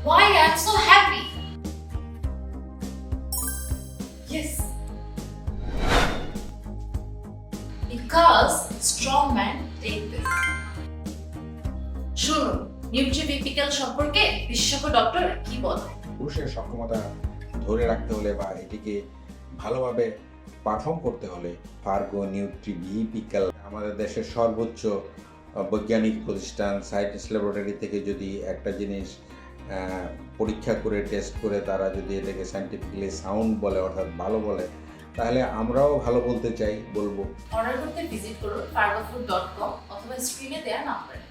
Why I'm so happy? Yes. Because strong men take this. শুনুন, নিউট্রিবিপিক্যাল সম্পর্কে বিশেষজ্ঞ doctor কি বলেন। পুরুষের সক্ষমতা ধরে রাখতে হলে বা এটিকে ভালোভাবে পারফর্ম করতে হলে ফার্গো নিউট্রিবিপিক্যাল আমাদের দেশের সর্বোচ্চ বৈজ্ঞানিক প্রতিষ্ঠান সায়েন্স ল্যাবরেটরি থেকে যদি একটা জিনিস পরীক্ষা করে টেস্ট করে তারা যদি এটাকে সায়েন্টিফিক্যালি সাউন্ড বলে অর্থাৎ ভালো বলে, তাহলে আমরাও ভালো বলতে চাই, বলবো। অর্ডার করতে ভিজিট করুন fargofood.com অথবা স্ক্রিনে দেওয়া নাম্বারে।